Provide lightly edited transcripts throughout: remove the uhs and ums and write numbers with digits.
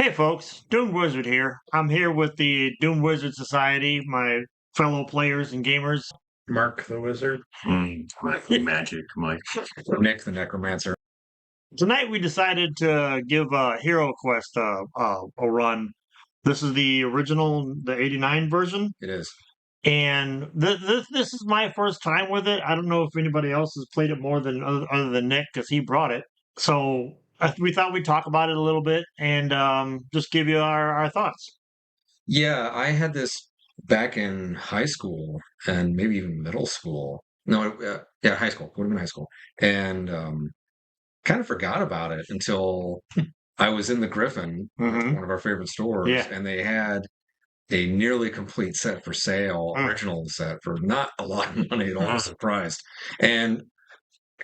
Hey folks, Doom Wizard here. I'm here with the Doom Wizard Society, my fellow players and gamers. Mark the Wizard. Magic, Mike. Nick the Necromancer. Tonight we decided to give HeroQuest a run. This is the original, the '89 version, It is. and this is my first time with it. I don't know if anybody else has played it more than other than Nick because he brought it. So we thought we'd talk about it a little bit and just give you our thoughts. Yeah, I had this back in high school and maybe even middle school. No, yeah, high school. Would have been high school. And kind of forgot about it until I was in the Griffin, Mhm. one of our favorite stores, Yeah. and they had a nearly complete set for sale, original set for not a lot of money at all. I was surprised. And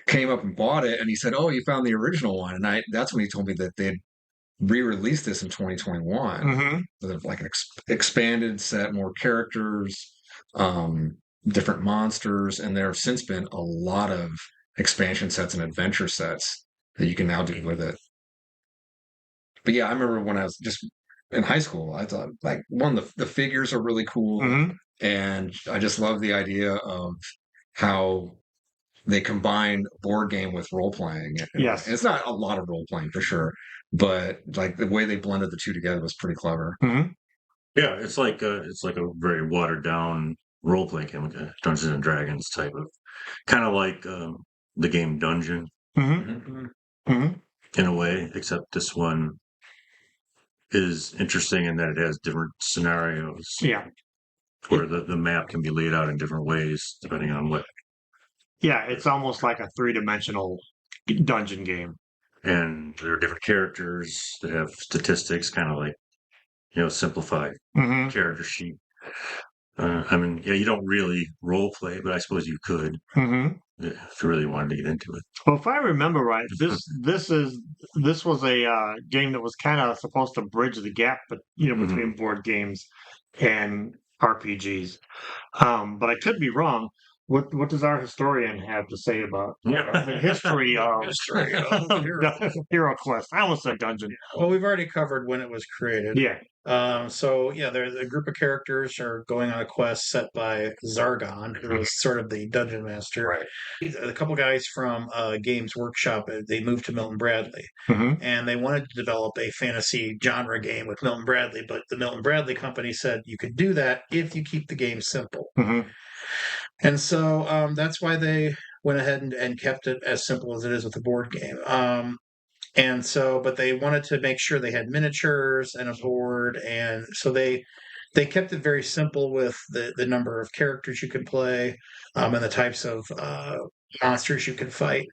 came up and bought it, and he said, "Oh, you found the original one." And that's when he told me that they'd re-released this in 2021 Mm-hmm. with like an expanded set, more characters, um, different monsters, and there have since been a lot of expansion sets and adventure sets that you can now do with it. But yeah, I remember when I was just in high school, I thought like one of the figures are really cool, Mm-hmm. and I just love the idea of how they combine board game with role playing. Yes. And it's not a lot of role playing for sure, but like the way they blended the two together was pretty clever. Mm-hmm. Yeah, it's like a very watered down role playing game, like a Dungeons and Dragons type of, kind of like the game Dungeon Mm-hmm. Mm-hmm. Mm-hmm. in a way, except this one is interesting in that it has different scenarios Yeah. where the map can be laid out in different ways depending on what. Yeah, it's almost like a three-dimensional dungeon game. And there are different characters that have statistics, kind of like simplified Mm-hmm. character sheet. I mean, yeah, you don't really role play, but I suppose you could Mm-hmm. if you really wanted to get into it. Well, if I remember right, this was a game that was kind of supposed to bridge the gap, but between board games and RPGs. But I could be wrong. What does our historian have to say about the history of HeroQuest? I almost said dungeon. Well, we've already covered when it was created. Yeah. So yeah, there's a group of characters are going on a quest set by Zargon, who was sort of the dungeon master. Right. A couple guys from Games Workshop, they moved to Milton Bradley, Mm-hmm. and they wanted to develop a fantasy genre game with Milton Bradley, but the Milton Bradley company said you could do that if you keep the game simple. Mm-hmm. And so that's why they went ahead and kept it as simple as it is with the board game. And so, but they wanted to make sure they had miniatures and a board, and so they kept it very simple with the number of characters you could play, and the types of monsters you could fight.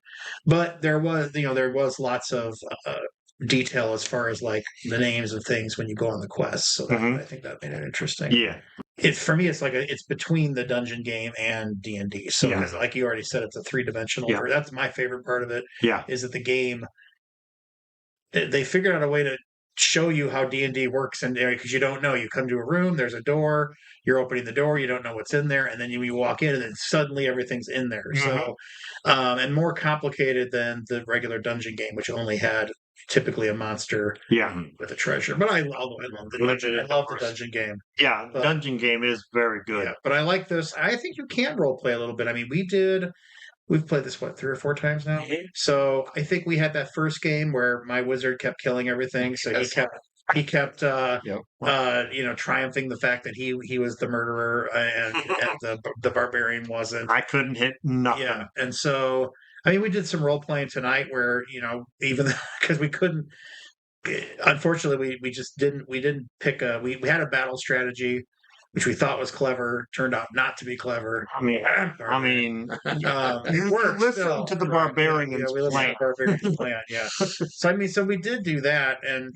But there was lots of detail as far as like the names of things when you go on the quest. So I think that made it interesting. Yeah. For me, it's between the dungeon game and D&D. So like you already said, it's a three-dimensional. Yeah. That's my favorite part of it. Yeah. Is that the game? They figured out a way to show you how D&D works, and because you don't know, you come to a room, there's a door, you're opening the door, you don't know what's in there, and then you walk in, and then suddenly everything's in there. So, and more complicated than the regular dungeon game, which only had typically a monster, with a treasure. But I love the dungeon. I love the dungeon game. Yeah, the dungeon game is very good. Yeah, but I like this. I think you can role play a little bit. I mean, we've played this, 3 or 4 times now? So I think we had that first game where my wizard kept killing everything. So he kept triumphing the fact that he was the murderer and the barbarian wasn't. I couldn't hit nothing. Yeah. And so, I mean, we did some role playing tonight where, even because we couldn't, unfortunately, we just didn't pick we had a battle strategy, which we thought was clever, turned out not to be clever. I mean, it worked. Listen to the barbarian's plan. Yeah. So we did do that, and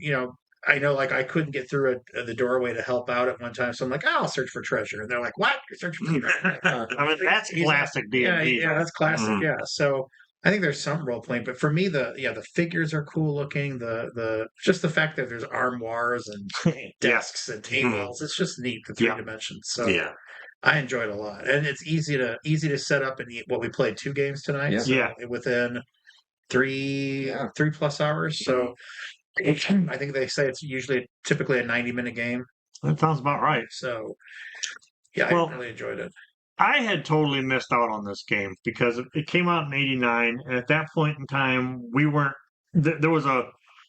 I know, like, I couldn't get through the doorway to help out at one time, so I'm like, I'll search for treasure, and they're like, "What? You're searching for treasure?" I mean, that's classic D&D. Yeah, that's classic. Yeah, so. I think there's some role playing, but for me, the figures are cool looking. Just the fact that there's armoires and desks and tables, it's just neat, the 3 dimensions. So I enjoyed it a lot, and it's easy to set up and eat. What we played 2 games tonight, within 3+ hours. So I think they say it's typically a 90-minute game. That sounds about right. So, yeah, Well, I really enjoyed it. I had totally missed out on this game because it came out in '89, and at that point in time, we weren't. There was a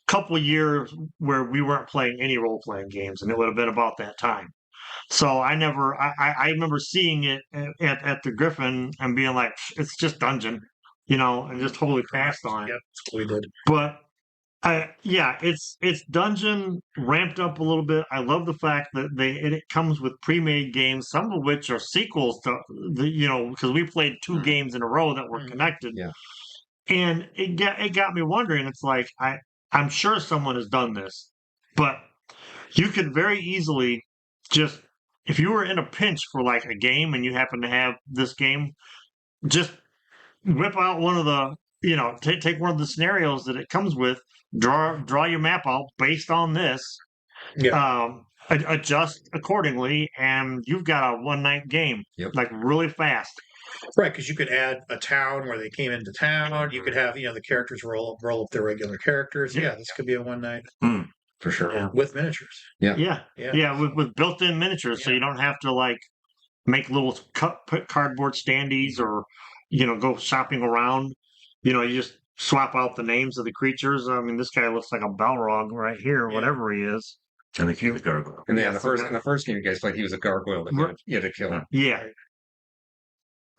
couple years where we weren't playing any role playing games, and it would have been about that time. So I never. I remember seeing it at the Griffin and being like, "It's just Dungeon," and just totally passed on it. Yep, that's what we did. But yeah, it's Dungeon ramped up a little bit. I love the fact that it comes with pre-made games, some of which are sequels to because we played two games in a row that were connected. Yeah. And it got me wondering. It's like I'm sure someone has done this, but you could very easily just if you were in a pinch for like a game and you happen to have this game, just whip out one of the take one of the scenarios that it comes with, draw your map out based on this, Yeah. adjust accordingly, and you've got a one night game. Yep. Like really fast. Right, because you could add a town where they came into town. You could have the characters roll up their regular characters. Yeah, this could be a one night For sure. Yeah. with miniatures. Yeah, with built-in miniatures, so you don't have to like make little cardboard standees or go shopping around. You just swap out the names of the creatures. I mean, this guy looks like a Balrog right here, whatever he is. And the cute gargoyle. And then Yeah, in the first game you guys played, he was a gargoyle that you had to kill him. Yeah,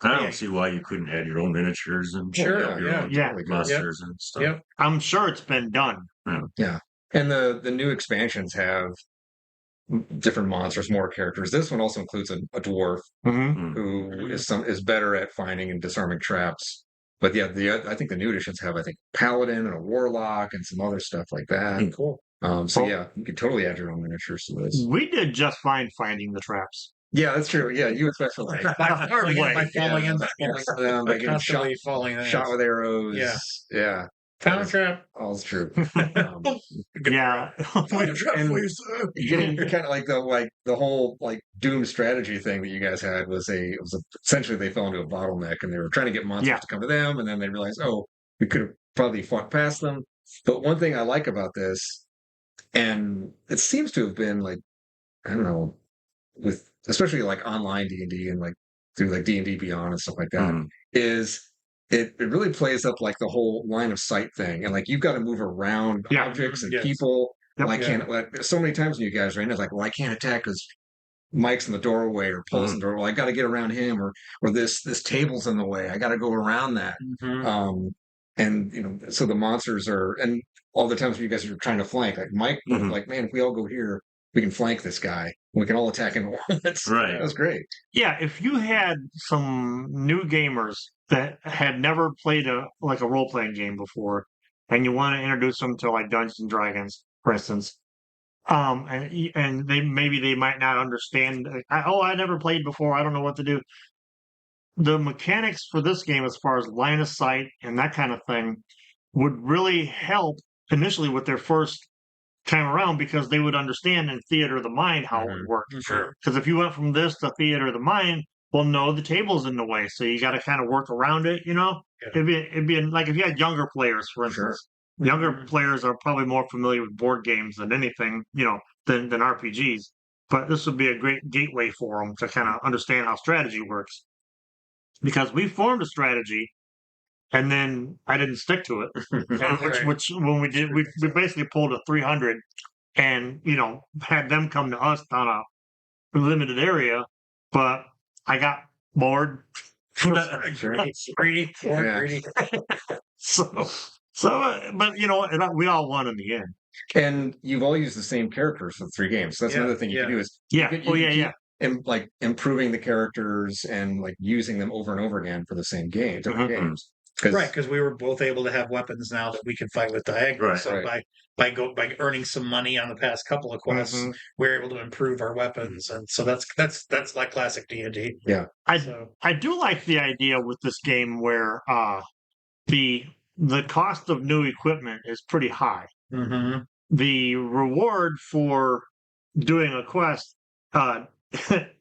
I don't see why you couldn't add your own miniatures and Sure, your own yeah. Totally good. monsters and stuff. Yep. I'm sure it's been done. Yeah. And the new expansions have different monsters, more characters. This one also includes a dwarf Mm-hmm. who is better at finding and disarming traps. But yeah, I think the new editions have paladin and a warlock and some other stuff like that. Cool. So yeah, you could totally add your own miniatures to this. We did just fine finding the traps. Yeah, that's true. Yeah, you especially. By falling in, by getting falling in. shot with arrows. Yeah. Yeah. Found a trap. All's true. Yeah. Find a trap And for you, sir. Getting kind of the whole Doom strategy thing that you guys had was essentially they fell into a bottleneck and they were trying to get monsters to come to them, and then they realized, oh, we could have probably fought past them. But one thing I like about this, and it seems to have been I don't know, with especially online D&D and through D&D Beyond and stuff like that, is it really plays up the whole line of sight thing, and you've got to move around objects and people. Yep. I can't. So many times when you guys ran, it's well, I can't attack because Mike's in the doorway or Paul's in the door. Well, I got to get around him, or this table's in the way. I got to go around that. And so the monsters are, and all the times when you guys are trying to flank, Mike, man, if we all go here, we can flank this guy. We can all attack him at once. Right. That was great. Yeah, if you had some new gamers that had never played a role-playing game before, and you want to introduce them to Dungeons and Dragons, for instance, and they might not understand. I never played before. I don't know what to do. The mechanics for this game, as far as line of sight and that kind of thing, would really help initially with their first time around, because they would understand in theater of the mind how it would work. Sure. Because if you went from this to theater of the mind, well, no, the table's in the way, so you got to kind of work around it. Yeah. It'd be like if you had younger players, for instance. Younger players are probably more familiar with board games than anything, than RPGs. But this would be a great gateway for them to kind of understand how strategy works. Because we formed a strategy, and then I didn't stick to it. Which when we did, we basically pulled a 300, and had them come to us on a limited area. But I got bored. Greedy. But we all won in the end. And you've all used the same characters for 3 games. So that's another thing you can do is and improving the characters and using them over and over again for the same game, different games. Right, because we were both able to have weapons now that we can fight with diagonal. Right, so by earning some money on the past couple of quests, we're able to improve our weapons, and so that's like classic D&D. Yeah, I do like the idea with this game where the cost of new equipment is pretty high. The reward for doing a quest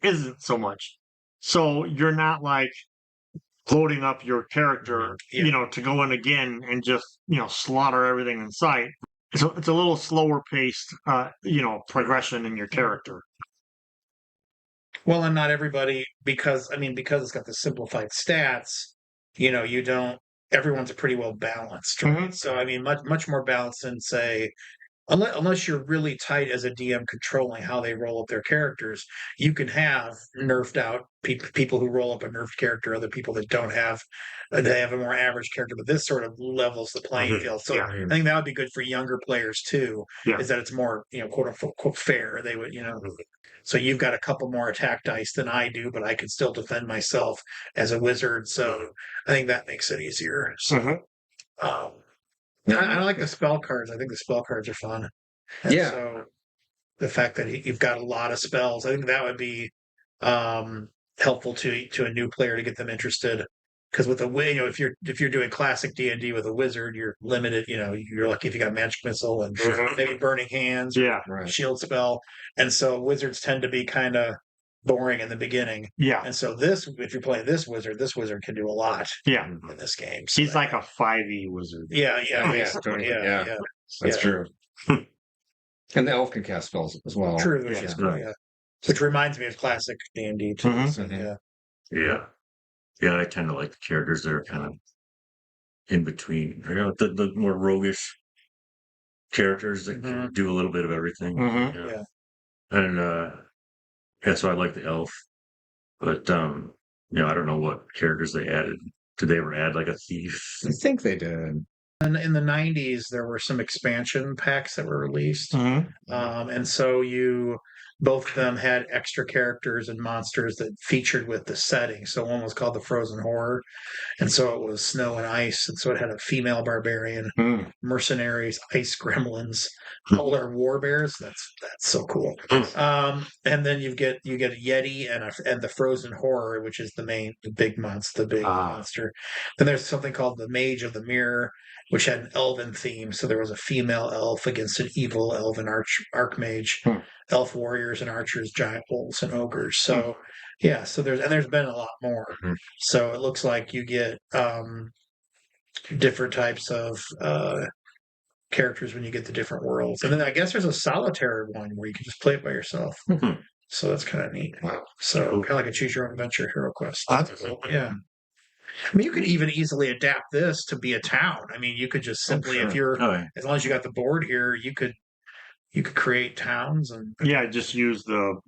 isn't so much. So you're not loading up your character, to go in again and just, slaughter everything in sight. it's a little slower paced, progression in your character. Well, and not everybody, because it's got the simplified stats, you don't, everyone's pretty well balanced, right? Mhm. So, much more balanced than, say, unless you're really tight as a DM controlling how they roll up their characters, you can have nerfed out people who roll up a nerfed character, other people that don't have, they have a more average character, but this sort of levels the playing Mhm. field. So Yeah. I think that would be good for younger players too, Yeah. is that it's more, quote unquote, quote, fair. They would, so you've got a couple more attack dice than I do, but I can still defend myself as a wizard. So I think that makes it easier. So, Mhm. um, I like the spell cards. I think the spell cards are fun. And Yeah. so the fact that you've got a lot of spells, I think that would be um, helpful to a new player to get them interested. Because with a if you're doing classic D&D with a wizard, you're limited. You're lucky if you got magic missile and Mhm. maybe burning hands, Yeah. Right. shield spell, and so wizards tend to be kind of boring in the beginning. Yeah. And so if you're playing this wizard can do a lot Yeah. in this game. So He's like a 5e wizard. yeah, Yeah, basically, totally. yeah. That's Yeah. true. And the elf can cast spells as well. True, which Yeah. is cool, yeah. Which reminds me of classic D&D too. Mhm. So, yeah. Yeah. Yeah, I tend to like the characters that are kind of in between. The more roguish characters that can do a little bit of everything. Mhm. Yeah. Yeah. And yeah, so I like the elf. But I don't know what characters they added. Did they ever add like a thief? I think they did. And in the 90s, there were some expansion packs that were released. Mhm. And so both of them had extra characters and monsters that featured with the setting. So one was called the Frozen Horror, and so it was snow and ice, and so it had a female barbarian, Mhm. mercenaries, ice gremlins, polar war bears. That's so cool. And then you get a Yeti and the Frozen Horror, which is the big monster, the big monster. Then there's something called the Mage of the Mirror, which had an elven theme. So there was a female elf against an evil elven archmage, elf warriors and archers, giant wolves and ogres. So yeah, so there's been a lot more. So it looks like you get different types of characters when you get the different worlds. And then I guess there's a solitary one where you can just play it by yourself. So that's kind of neat. Wow. So kind of like a choose your own adventure hero quest. That's Yeah. You could even easily adapt this to be a town. You could just simply, if you're, as long as you got the board here, you could create towns and Yeah, just use the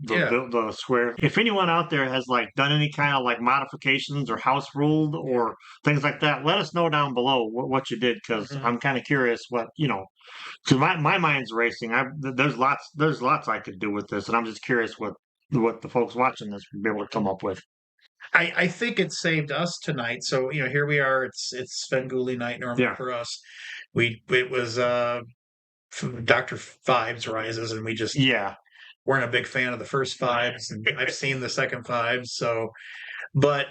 square. If anyone out there has like done any kind of like modifications or house ruled or things like that, let us know down below what you did, because I'm kind of curious what because my mind's racing. There's lots I could do with this, and I'm just curious what the folks watching this would be able to come up with. I think it saved us tonight. So here we are. It's Svengoolie night normally for us. It was Dr. Fives Rises, and we just weren't a big fan of the first fives, and I've seen the second fives. So, but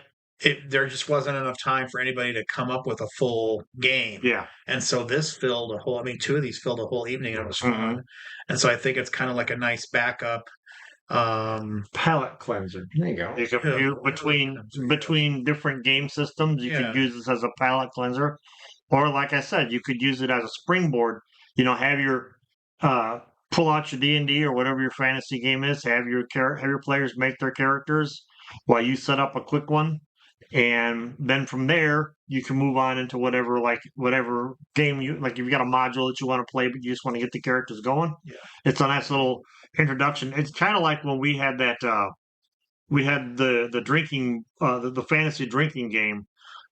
there just wasn't enough time for anybody to come up with a full game. Yeah, and so this filled a whole. Two of these filled a whole evening, and it was fun. And so I think it's kind of like a nice backup. Palette cleanser. There you go. You can between different game systems. You could use this as a palette cleanser, or like I said, you could use it as a springboard. Have your pull out your D&D or whatever your fantasy game is. Have your players make their characters while you set up a quick one, and then from there you can move on into whatever game you like. If you've got a module that you want to play, but you just want to get the characters going. Yeah, it's a nice little introduction. It's kind of like when we had that. We had the drinking, the fantasy drinking game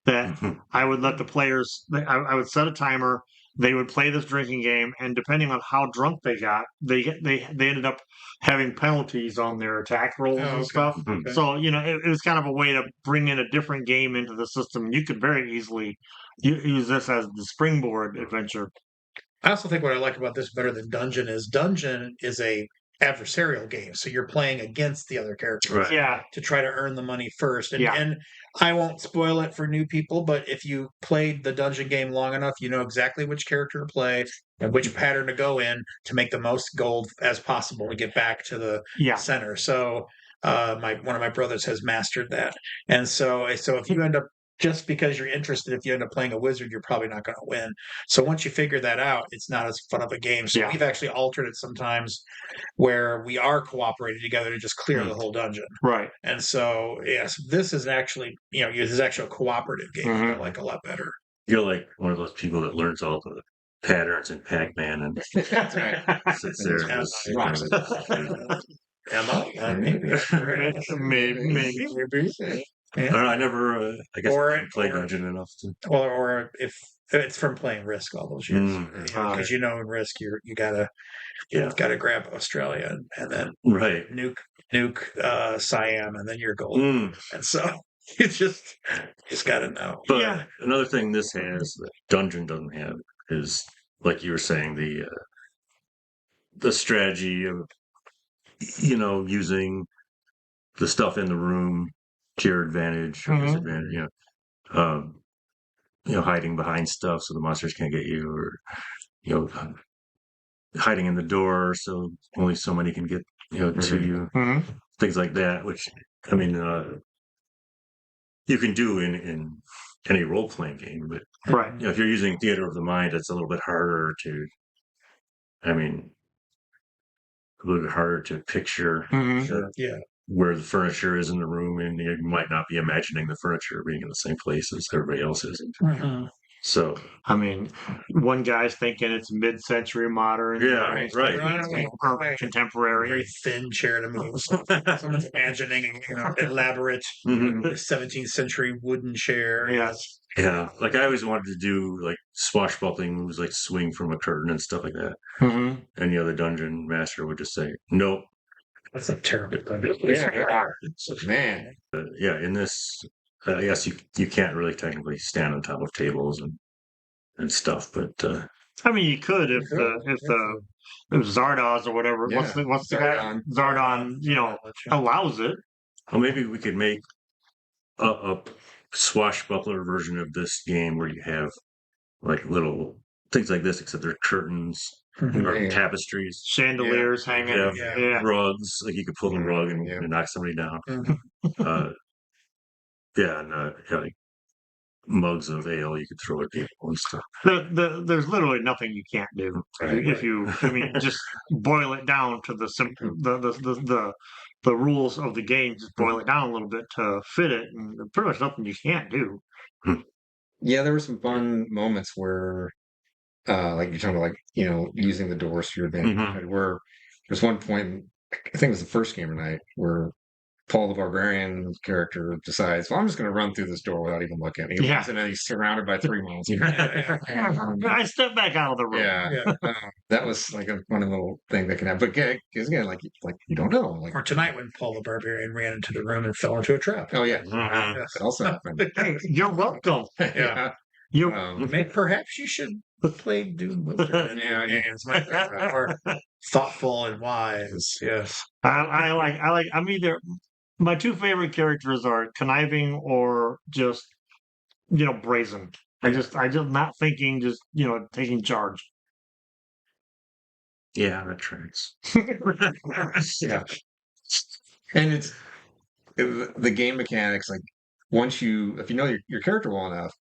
that I would let the players. I would set a timer. They would play this drinking game, and depending on how drunk they got, they ended up having penalties on their attack rolls and stuff. Okay. So it was kind of a way to bring in a different game into the system. You could very easily use this as the springboard adventure. I also think what I like about this better than Dungeon is a adversarial game, so you're playing against the other characters, to try to earn the money first. And I won't spoil it for new people, but if you played the Dungeon game long enough, you know exactly which character to play and which pattern to go in to make the most gold as possible to get back to the center. So one of my brothers has mastered that, and so if you end up just because you're interested, if you end up playing a wizard, you're probably not going to win. So once you figure that out, it's not as fun of a game. So Yeah. we've actually altered it sometimes where we are cooperating together to just clear the whole dungeon. Right. And so, yes, this is actually, this is actually a cooperative game that I Mhm. like a lot better. You're like one of those people that learns all the patterns in Pac-Man and That's right. sits there and just. Am I? Maybe. Maybe. I don't know, I never. I guess Or- I didn't play or- Dungeon enough to. Or if it's from playing Risk all those years, because Okay. in Risk you gotta grab Australia and then Right. nuke Siam, and then you're golden. And so you just gotta know. But Yeah. another thing this has that Dungeon doesn't have is, like you were saying, the strategy of using the stuff in the room to your advantage or Mhm. disadvantage. Hiding behind stuff so the monsters can't get you, or hiding in the door so only so many can get to you. Mhm. Things like that, which I mean, you can do in any role playing game, but Right. if you're using theater of the mind, it's a little bit harder to. I mean, a little bit harder to picture Mhm. Yeah. where the furniture is in the room, and you might not be imagining the furniture being in the same place as everybody else is. So, I mean, one guy's thinking it's mid-century modern. Yeah, right. Or contemporary. Very thin chair to move. Someone's imagining, elaborate Mhm. 17th century wooden chair. Yes. Yeah, like I always wanted to do like swashbuckling moves, like swing from a curtain and stuff like that. Mhm. And the other dungeon master would just say, "Nope." That's a terrible thing. Man. Yeah, in this, I guess you can't really technically stand on top of tables and stuff, but I mean, you could if Zardoz or whatever. Yeah, What's the guy? Zardon, allows it. well, maybe we could make a swashbuckler version of this game where you have like little things like this, except they're curtains or Yeah. tapestries. Chandeliers hanging. Yeah. Rugs, like you could pull the rug and, Yeah. and knock somebody down. Mhm. Like mugs of ale you could throw at people and stuff. There's literally nothing you can't do if you. I mean, just boil it down to the simple the rules of the game. Just boil it down a little bit to fit it, and there's pretty much nothing you can't do. Yeah, there were some fun moments where, like you're talking about, like, using the doors to your advantage. Where there's one point, I think it was the first game tonight, where Paul the Barbarian character decides, well, I'm just going to run through this door without even looking. He Yeah. runs and then he's surrounded by 3 monsters. I step back out of the room. Yeah, that was like a funny little thing that can happen. But again, like you don't know. Like, Or tonight when Paul the Barbarian ran into the room and fell into a trap. oh yeah, Mhm. Yes. that also happened. Hey, you're welcome. Yeah, You. Perhaps you should play Doom Wizard. It's more thoughtful and wise. Yes. I like. I'm either. My two favorite characters are conniving or just brazen. I just not thinking, just taking charge. Yeah, that tracks. yeah. And the game mechanics. Like if you know your character well enough,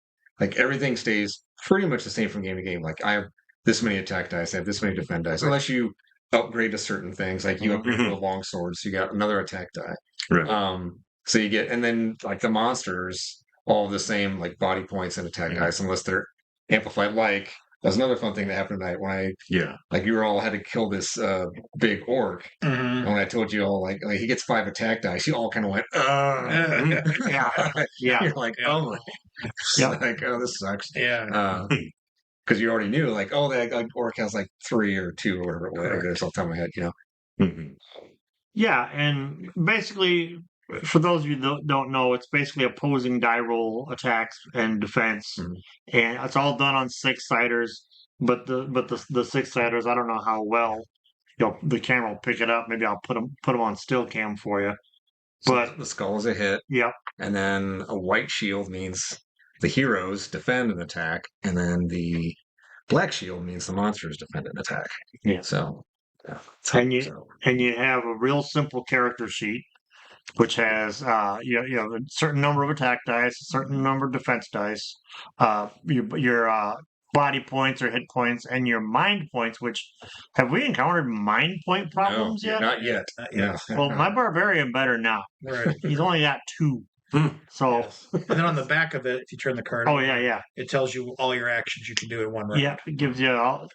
like everything stays pretty much the same from game to game. Like I have this many attack dice, I have this many defend dice, unless you upgrade to certain things. Like you upgrade to a long sword, so you got another attack die. Right. So you get, and then like the monsters, all the same like body points and attack dice, unless they're amplified. Like that's another fun thing that happened tonight when like you all had to kill this big orc. Mhm. And when I told you all like he gets 5 attack dice, you all kind of went, Yeah. You're like, oh my, Yeah. like, oh, this sucks. Yeah. Because you already knew, like, oh, that orc has like 3 or 2 or whatever it is off the top of my head, Mhm. Yeah, and basically, for those of you that don't know, it's basically opposing die roll attacks and defense, and it's all done on 6-siders. But the 6-siders, I don't know how well the camera will pick it up. Maybe I'll put them on still cam for you. But So the skull is a hit, yep, and then a white shield means the heroes defend and attack, and then the black shield means the monsters defend and attack. Yeah. So, and you have a real simple character sheet. which has you know a certain number of attack dice, a certain number of defense dice, your body points or hit points, and your mind points. Which have we encountered mind point problems No, yet? not yet. Not No. yet. Well, my barbarian better not. Right. He's only got 2. Hmm. So, Yes. And then on the back of it, if you turn the card oh over, yeah, it tells you all your actions you can do in one round. yeah. It gives you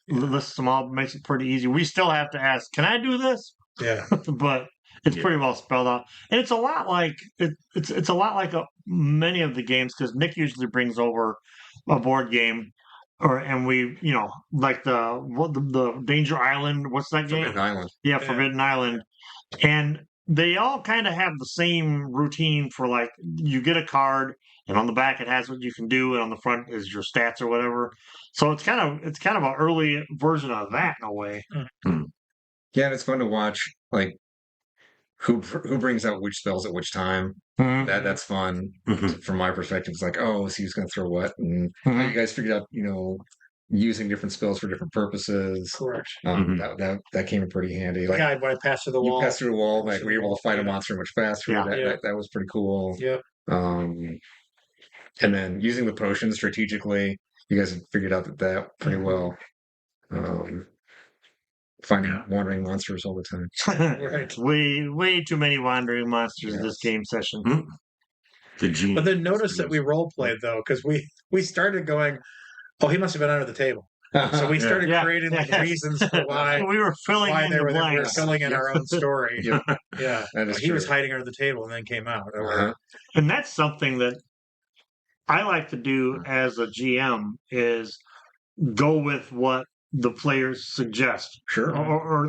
lists them all, makes it pretty easy. We still have to ask, can I do this? Yeah. But it's Yeah. pretty well spelled out, and it's a lot like it's a lot like many of the games because Nick usually brings over a board game, and we like the Danger Island. What's that game? Forbidden Island. Yeah, Yeah. Forbidden Island, and they all kind of have the same routine for like you get a card. And on the back it has what you can do, and on the front is your stats or whatever. So it's kind of an early version of that in a way. Yeah, and it's fun to watch like who brings out which spells at which time. Mhm. That's fun Mhm. from my perspective. It's like, oh, so he's going to throw what, and how Mhm. you guys figured out, using different spells for different purposes. Correct. Mhm. That came in pretty handy. Like Yeah, when I passed through the you wall. pass through the wall, Pass like through we the were able wall, to fight a yeah. monster much faster. Yeah. That was pretty cool. Yep. Um, and then using the potions strategically, you guys have figured out that pretty well. Finding Yeah. wandering monsters all the time. Right. Way too many wandering monsters this Yes. game session. Hmm. The gene. But then notice that we role played though, because we started going, oh, he must have been under the table. So we Yeah. started Yeah. creating like Yes. reasons for why we were filling in they the were there. We were blanks. filling in our own story. Yep. Yeah. That is He was true. hiding under the table and then came out. Uh-huh. And that's something that I like to do as a GM is go with what the players suggest. Sure. Or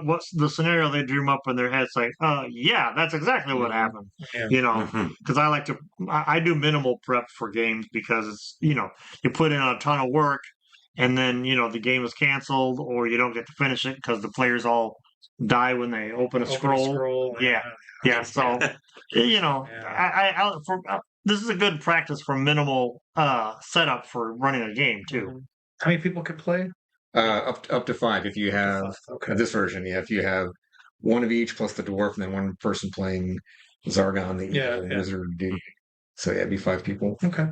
what's the scenario they dream up in their heads like yeah, that's exactly what Mhm. happened. Yeah. Mhm. Because I like to I do minimal prep for games because it's you put in a ton of work and then the game is canceled or you don't get to finish it because the players all die when they open a scroll. Yeah, so this is a good practice for minimal setup for running a game too. How many people can play? Up to 5 if you have Okay. this version. Yeah, if you have one of each plus the dwarf, and then one person playing Zargon, the Yeah, evil yeah. wizard. So yeah, it'd be 5 people. Okay.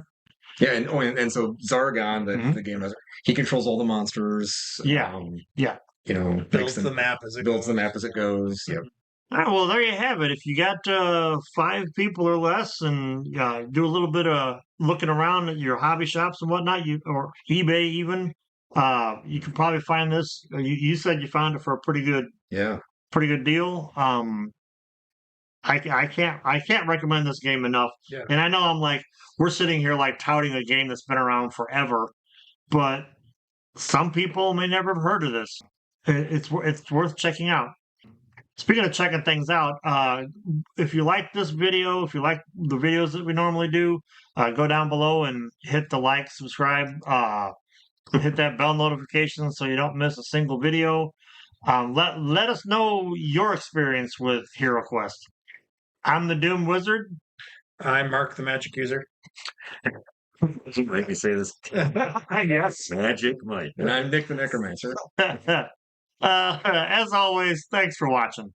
Yeah, and so Zargon, Mhm. the game master, he controls all the monsters. Yeah. Yeah. Makes Builds the map as it builds the goes. map as it goes. Yep. All right, well, there you have it. If you got 5 people or less, and do a little bit of looking around at your hobby shops and whatnot, or eBay even, you can probably find this. You said you found it for a pretty good Yeah. deal. I can't recommend this game enough. Yeah. And I know I'm like we're sitting here like touting a game that's been around forever, but some people may never have heard of this. It's worth checking out. Speaking of checking things out, if you like this video, if you like the videos that we normally do, go down below and hit the like, subscribe, hit that bell notification so you don't miss a single video. Let us know your experience with HeroQuest. I'm the Doom Wizard. I'm Mark the Magic User. You make me say this. Yes. Magic Mike. And I'm Nick the Necromancer. As always, thanks for watching.